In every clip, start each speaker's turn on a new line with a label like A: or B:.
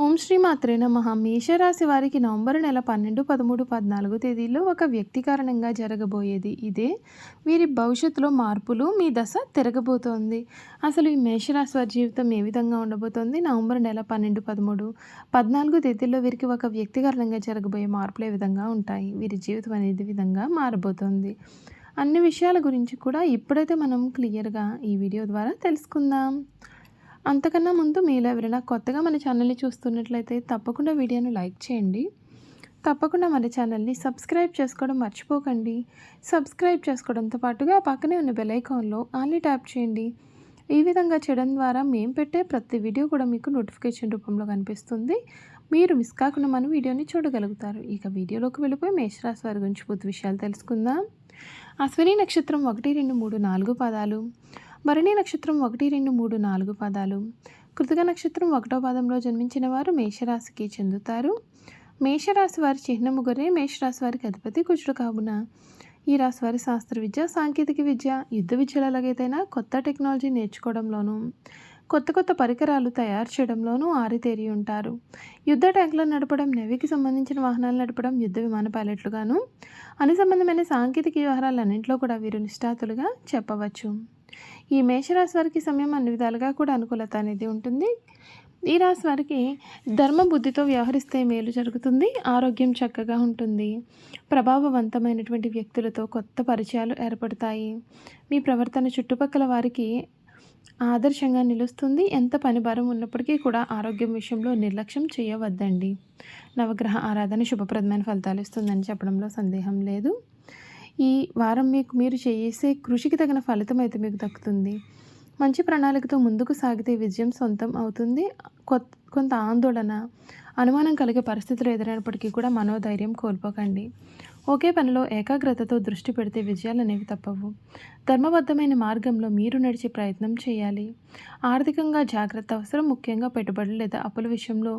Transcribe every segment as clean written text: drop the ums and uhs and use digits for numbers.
A: ఓం శ్రీ మాత్రే నమః. మేషరాశి వారికి నవంబర్ నెల 12, 13, 14 తేదీల్లో ఒక వ్యక్తి కారణంగా జరగబోయేది ఇదే. వీరి భవిష్యత్తులో మార్పులు మీ దశ తిరగబోతోంది. అసలు ఈ మేషరాశి వారి జీవితం ఏ విధంగా ఉండబోతోంది? నవంబర్ నెల 12, 13, 14 తేదీల్లో వీరికి ఒక వ్యక్తి కారణంగా జరగబోయే మార్పులు ఏ విధంగా ఉంటాయి? వీరి జీవితం అనేది విధంగా మారబోతోంది. అన్ని విషయాల గురించి కూడా ఇప్పుడైతే మనం క్లియర్గా ఈ వీడియో ద్వారా తెలుసుకుందాం. అంతకన్నా ముందు మీలో ఎవరైనా కొత్తగా మన ఛానల్ని చూస్తున్నట్లయితే తప్పకుండా వీడియోను లైక్ చేయండి. తప్పకుండా మన ఛానల్ని సబ్స్క్రైబ్ చేసుకోవడం మర్చిపోకండి. సబ్స్క్రైబ్ చేసుకోవడంతో పాటుగా పక్కనే ఉన్న బెల్ ఐకాన్లో ఆల్ని ట్యాప్ చేయండి. ఈ విధంగా చేయడం ద్వారా మేము పెట్టే ప్రతి వీడియో కూడా మీకు నోటిఫికేషన్ రూపంలో కనిపిస్తుంది. మీరు మిస్ కాకుండా మన వీడియోని చూడగలుగుతారు. ఇక వీడియోలోకి వెళ్ళిపోయి మేషరాశి వారి గురించి పూర్తి విషయాలు తెలుసుకుందాం. అశ్విని నక్షత్రం 1, 2, 3, 4 పాదాలు, భరణి నక్షత్రం 1, 2, 3, 4 పాదాలు, కృతిక నక్షత్రం 1వ పాదంలో జన్మించిన వారు మేషరాశికి చెందుతారు. మేషరాశి వారి చిహ్నము గొర్రె. మేషరాశి వారికి అధిపతి కుజుడు కావున ఈ రాశి వారి శాస్త్ర విద్య, సాంకేతిక విద్య, యుద్ధ విద్యలో ఎలాగైతేనా కొత్త టెక్నాలజీ నేర్చుకోవడంలోనూ కొత్త కొత్త పరికరాలు తయారు చేయడంలోనూ ఆరితేరి ఉంటారు. యుద్ధ ట్యాంకులను నడపడం, నేవీకి సంబంధించిన వాహనాలు నడపడం, యుద్ధ విమాన పైలట్లుగాను అన్ని సంబంధమైన సాంకేతిక వ్యవహారాలన్నింటిలో కూడా వీరు నిష్ణాతులుగా చెప్పవచ్చు. ఈ మేషరాశి వారికి సమయం అన్ని విధాలుగా కూడా అనుకూలత అనేది ఉంటుంది. ఈ రాశి వారికి ధర్మ బుద్ధితో వ్యవహరిస్తే మేలు జరుగుతుంది. ఆరోగ్యం చక్కగా ఉంటుంది. ప్రభావవంతమైనటువంటి వ్యక్తులతో కొత్త పరిచయాలు ఏర్పడతాయి. మీ ప్రవర్తన చుట్టుపక్కల వారికి ఆదర్శంగా నిలుస్తుంది. ఎంత పని భారం ఉన్నప్పటికీ కూడా ఆరోగ్యం విషయంలో నిర్లక్ష్యం చేయవద్దండి. నవగ్రహ ఆరాధన శుభప్రదమైన ఫలితాలు ఇస్తుందని చెప్పడంలో సందేహం లేదు. ఈ వారం మీరు చేసే కృషికి తగిన ఫలితం అయితే మీకు దక్కుతుంది. మంచి ప్రణాళికతో ముందుకు సాగితే విజయం సొంతం అవుతుంది. కొంత ఆందోళన, అనుమానం కలిగే పరిస్థితులు ఎదురైనప్పటికీ కూడా మనోధైర్యం కోల్పోకండి. ఒకే పనిలో ఏకాగ్రతతో దృష్టి పెడితే విజయాలు అనేవి తప్పవు. ధర్మబద్ధమైన మార్గంలో మీరు నడిచే ప్రయత్నం చేయాలి. ఆర్థికంగా జాగ్రత్త అవసరం. ముఖ్యంగా పెట్టుబడులు లేదా అప్పుల విషయంలో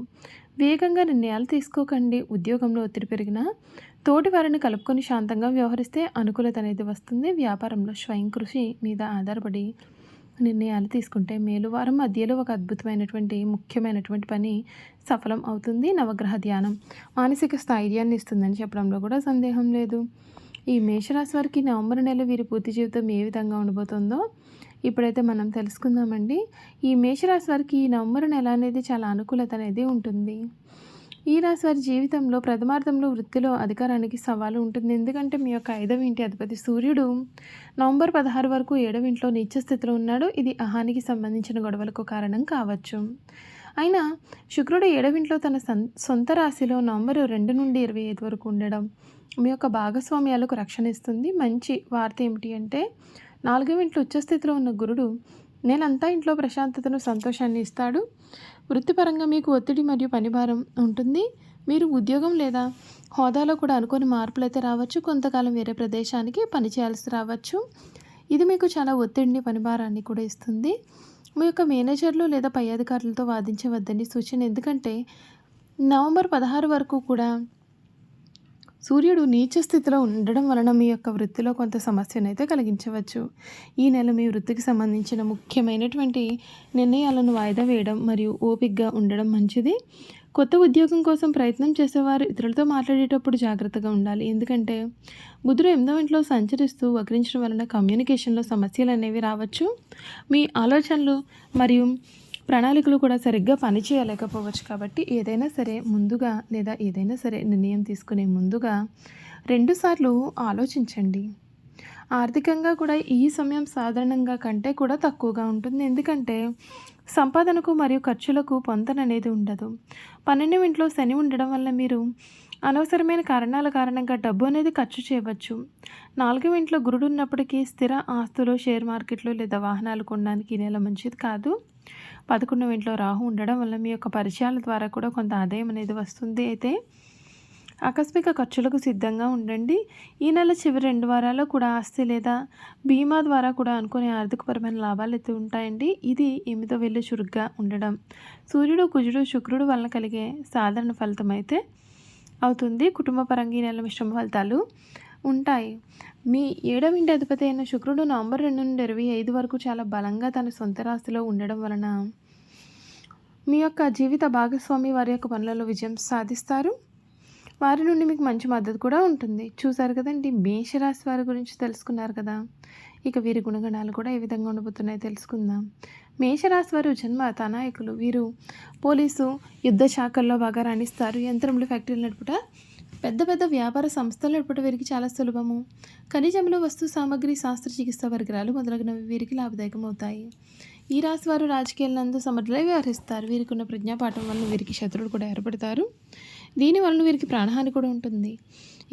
A: వేగంగా నిర్ణయాలు తీసుకోకండి. ఉద్యోగంలో ఒత్తిడి పెరిగినా తోటి వారిని కలుపుకొని శాంతంగా వ్యవహరిస్తే అనుకూలత అనేది వస్తుంది. వ్యాపారంలో స్వయం కృషి మీద ఆధారపడి నిర్ణయాలు తీసుకుంటే మేలు. వారం మధ్యలో ఒక అద్భుతమైనటువంటి ముఖ్యమైనటువంటి పని సఫలం అవుతుంది. నవగ్రహ ధ్యానం మానసిక స్థైర్యాన్ని ఇస్తుందని చెప్పడంలో కూడా సందేహం లేదు. ఈ మేషరాశి వారికి నవంబర్ నెల వీరి పూర్తి జీవితం ఏ విధంగా ఉండబోతుందో ఇప్పుడైతే మనం తెలుసుకుందామండి. ఈ మేషరాశి వారికి ఈ నవంబర్ నెల అనేది చాలా అనుకూలత అనేది ఉంటుంది. ఈ రాశి వారి జీవితంలో ప్రథమార్థంలో వృత్తిలో అధికారానికి సవాలు ఉంటుంది. ఎందుకంటే మీ యొక్క 5వ ఇంటి అధిపతి సూర్యుడు నవంబర్ 16 వరకు 7వ ఇంట్లో నీచ స్థితిలో ఉన్నాడు. ఇది అహానికి సంబంధించిన గొడవలకు కారణం కావచ్చు. అయినా శుక్రుడు 7వ ఇంట్లో తన సొంత రాశిలో నవంబర్ 2 నుండి 25 వరకు ఉండడం మీ యొక్క భాగస్వామ్యాలకు రక్షణ ఇస్తుంది. మంచి వార్త ఏమిటి అంటే 4వ ఇంట్లో ఉచ్చస్థితిలో ఉన్న గురుడు నేనంతా ఇంట్లో ప్రశాంతతను, సంతోషాన్ని ఇస్తాడు. వృత్తిపరంగా మీకు ఒత్తిడి మరియు పనిభారం ఉంటుంది. మీరు ఉద్యోగం లేదా హోదాలో కూడా అనుకోని మార్పులు అయితే రావచ్చు. కొంతకాలం వేరే ప్రదేశానికి పనిచేయాల్సి రావచ్చు. ఇది మీకు చాలా ఒత్తిడిని, పనిభారాన్ని కూడా ఇస్తుంది. మీ యొక్క మేనేజర్లు లేదా పై అధికారులతో వాదించవద్దని సూచన. ఎందుకంటే నవంబర్ 16 వరకు కూడా సూర్యుడు నీచ స్థితిలో ఉండడం వలన మీ యొక్క వృత్తిలో కొంత సమస్యనైతే కలిగించవచ్చు. ఈ నెల మీ వృత్తికి సంబంధించిన ముఖ్యమైనటువంటి నిర్ణయాలను వాయిదా వేయడం మరియు ఓపికగా ఉండడం మంచిది. కొత్త ఉద్యోగం కోసం ప్రయత్నం చేసేవారు ఇతరులతో మాట్లాడేటప్పుడు జాగ్రత్తగా ఉండాలి. ఎందుకంటే బుధుడు 8వ ఇంట్లో సంచరిస్తూ వక్రించడం వలన కమ్యూనికేషన్లో సమస్యలు అనేవి రావచ్చు. మీ ఆలోచనలు మరియు ప్రణాళికలు కూడా సరిగ్గా పనిచేయలేకపోవచ్చు. కాబట్టి ఏదైనా సరే నిర్ణయం తీసుకునే ముందుగా 2 సార్లు ఆలోచించండి. ఆర్థికంగా కూడా ఈ సమయం సాధారణంగా కంటే కూడా తక్కువగా ఉంటుంది. ఎందుకంటే సంపాదనకు మరియు ఖర్చులకు పొంతన అనేది ఉండదు. 12వ ఇంట్లో శని ఉండడం వల్ల మీరు అనవసరమైన కారణాల కారణంగా డబ్బు అనేది ఖర్చు చేయవచ్చు. 4వ ఇంట్లో గురుడు ఉన్నప్పటికీ స్థిర ఆస్తులు, షేర్ మార్కెట్లు లేదా వాహనాలు కొనడానికి ఈ నెల మంచిది కాదు. 11వ ఇంట్లో రాహు ఉండడం వల్ల మీ యొక్క పరిచయాల ద్వారా కూడా కొంత ఆదాయం అనేది వస్తుంది. అయితే ఆకస్మిక ఖర్చులకు సిద్ధంగా ఉండండి. ఈ నెల చివరి 2 వారాల్లో కూడా ఆస్తి లేదా బీమా ద్వారా కూడా అనుకునే ఆర్థికపరమైన లాభాలు అయితే ఉంటాయండి. ఇది 8వ ఇల్లు చురుగ్గా ఉండడం, సూర్యుడు, కుజుడు, శుక్రుడు వలన కలిగే సాధారణ ఫలితం అయితే అవుతుంది. కుటుంబ పరంగా ఈ నెల మిశ్రమ ఫలితాలు ఉంటాయి. మీ 7వ ఇంటి అధిపతి అయిన శుక్రుడు నవంబర్ 2 నుండి 25 వరకు చాలా బలంగా తన సొంత రాశిలో ఉండడం వలన మీ యొక్క జీవిత భాగస్వామి వారి యొక్క పనులలో విజయం సాధిస్తారు. వారి నుండి మీకు మంచి మద్దతు కూడా ఉంటుంది. చూసారు కదండి, మేషరాశి వారి గురించి తెలుసుకున్నారు కదా. ఇక వీరి గుణగణాలు కూడా ఏ విధంగా ఉండబోతున్నాయో తెలుసుకుందాం. మేషరాశి వారు జన్మ నాయకులు. వీరు పోలీసు, యుద్ధ శాఖల్లో బాగా రాణిస్తారు. యంత్రములు, ఫ్యాక్టరీలు నడుపుట, పెద్ద పెద్ద వ్యాపార సంస్థలు నడుపుట వీరికి చాలా సులభము. ఖనిజములు, వస్తు సామగ్రి, శాస్త్ర చికిత్సా పరికరాలు మొదలగునవి వీరికి లాభదాయకం అవుతాయి. ఈ రాశి వారు రాజకీయాలందు సమర్థులై వ్యవహరిస్తారు. వీరికి ఉన్న ప్రజ్ఞాపాఠం వలన వీరికి శత్రువులు కూడా ఏర్పడతారు. దీని వలన వీరికి ప్రాణహాని కూడా ఉంటుంది.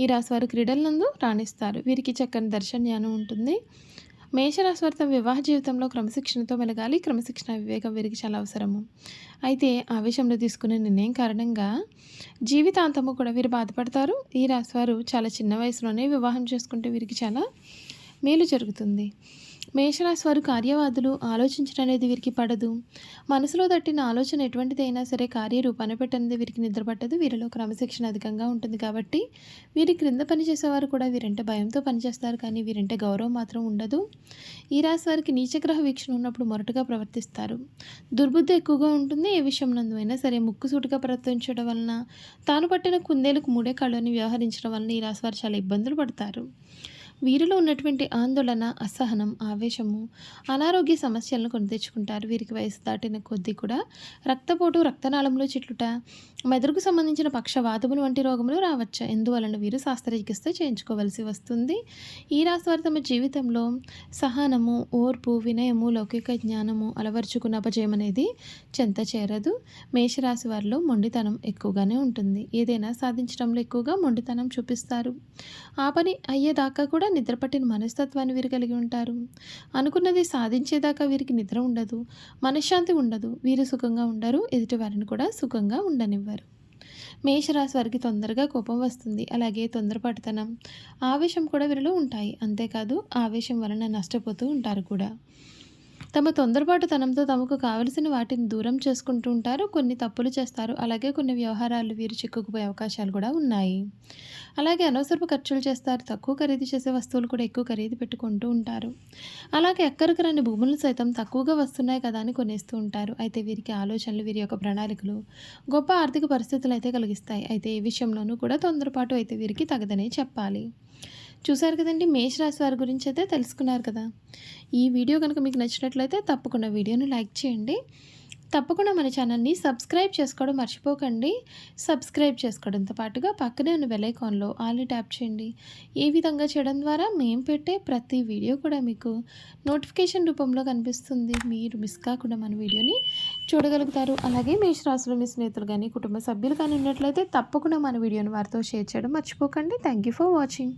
A: ఈ రాశి వారు క్రీడలందు రాణిస్తారు. వీరికి చక్కని దర్శన జ్ఞానం ఉంటుంది. మేషరాశి వారు తమ వివాహ జీవితంలో క్రమశిక్షణతో మెలగాలి. క్రమశిక్షణ, వివేకం వీరికి చాలా అవసరము. అయితే ఆవేశంలో తీసుకునే నిర్ణయం కారణంగా జీవితాంతము కూడా వీరు బాధపడతారు. ఈ రాశి వారు చాలా చిన్న వయసులోనే వివాహం చేసుకుంటే వీరికి చాలా మేలు జరుగుతుంది. మేషరాశి వారు కార్యవాదులు. ఆలోచించడం అనేది వీరికి పడదు. మనసులో తట్టిన ఆలోచన ఎటువంటిదైనా సరే కార్యరూపాన పెట్టనేది వీరికి నిద్ర పట్టదు. వీరిలో క్రమశిక్షణ అధికంగా ఉంటుంది కాబట్టి వీరి క్రింద పనిచేసేవారు కూడా వీరంటే భయంతో పనిచేస్తారు, కానీ వీరంటే గౌరవం మాత్రం ఉండదు. ఈ రాశి వారికి నీచగ్రహ వీక్షణ ఉన్నప్పుడు మొరటుగా ప్రవర్తిస్తారు. దుర్బుద్ధి ఎక్కువగా ఉంటుంది. ఏ విషయం నందు అయినా సరే ముక్కుసూటిగా ప్రవర్తించడం వలన, తాను పట్టిన కుందేలకు మూడే కళ్ళు అని వ్యవహరించడం వలన ఈ రాశి వారు చాలా ఇబ్బందులు పడతారు. వీరిలో ఉన్నటువంటి ఆందోళన, అసహనం, ఆవేశము, అనారోగ్య సమస్యలను కొని తెచ్చుకుంటారు. వీరికి వయసు దాటిన కొద్దీ కూడా రక్తపోటు, రక్తనాళంలో చిట్లుట, మెదడుకు సంబంధించిన పక్షవాతములు వంటి రోగములు రావచ్చు. ఎందువలన వీరు శస్త్రచికిత్స చేయించుకోవలసి వస్తుంది. ఈ రాశి వారు తమ జీవితంలో సహనము, ఓర్పు, వినయము, లౌకిక జ్ఞానము అలవర్చుకున్న అపజయం అనేది చెంత చేరదు. మేషరాశి వారిలో మొండితనం ఎక్కువగానే ఉంటుంది. ఏదైనా సాధించడంలో ఎక్కువగా మొండితనం చూపిస్తారు. ఆ పని అయ్యేదాకా కూడా నిద్రపట్టిన మనస్తత్వాన్ని వీరు కలిగి ఉంటారు. అనుకున్నది సాధించేదాకా వీరికి నిద్ర ఉండదు, మనశ్శాంతి ఉండదు. వీరు సుఖంగా ఉండరు, ఎదుటి వారిని కూడా సుఖంగా ఉండనివ్వరు. మేషరాశి వారికి తొందరగా కోపం వస్తుంది. అలాగే తొందరపాటుతనం, ఆవేశం కూడా వీరిలో ఉంటాయి. అంతేకాదు ఆవేశం వలన నష్టపోతూ ఉంటారు కూడా. తమ తొందరపాటుతనంతో తమకు కావలసిన వాటిని దూరం చేసుకుంటూ ఉంటారు. కొన్ని తప్పులు చేస్తారు. అలాగే కొన్ని వ్యవహారాలు వీరు చిక్కుకుపోయే అవకాశాలు కూడా ఉన్నాయి. అలాగే అనవసరపు ఖర్చులు చేస్తారు. తక్కువ ఖరీదు చేసే వస్తువులు కూడా ఎక్కువ ఖరీదు పెట్టుకుంటూ ఉంటారు. అలాగే ఎక్కడికి రాని భూములు సైతం తక్కువగా వస్తున్నాయి కదా అని కొనేస్తూ ఉంటారు. అయితే వీరికి ఆలోచనలు, వీరి యొక్క ప్రణాళికలు గొప్ప ఆర్థిక పరిస్థితులు అయితే కలిగిస్తాయి. అయితే ఈ విషయంలోనూ కూడా తొందరపాటు అయితే వీరికి తగదనే చెప్పాలి. చూసారు కదండి, మేషరాశి వారి గురించి అయితే తెలుసుకున్నారు కదా. ఈ వీడియో కనుక మీకు నచ్చినట్లయితే తప్పకుండా వీడియోని లైక్ చేయండి. తప్పకుండా మన ఛానల్ని సబ్స్క్రైబ్ చేసుకోవడం మర్చిపోకండి. సబ్స్క్రైబ్ చేసుకోవడంతో పాటుగా పక్కనే ఉన్న బెల్ ఐకాన్లో ఆల్ని ట్యాప్ చేయండి. ఈ విధంగా చేయడం ద్వారా మేము పెట్టే ప్రతి వీడియో కూడా మీకు నోటిఫికేషన్ రూపంలో కనిపిస్తుంది. మీరు మిస్ కాకుండా మన వీడియోని చూడగలుగుతారు. అలాగే మేషరాశిలో మీ స్నేహితులు కానీ కుటుంబ సభ్యులు కానీ ఉన్నట్లయితే తప్పకుండా మన వీడియోని వారితో షేర్ చేయడం మర్చిపోకండి. Thank you for watching.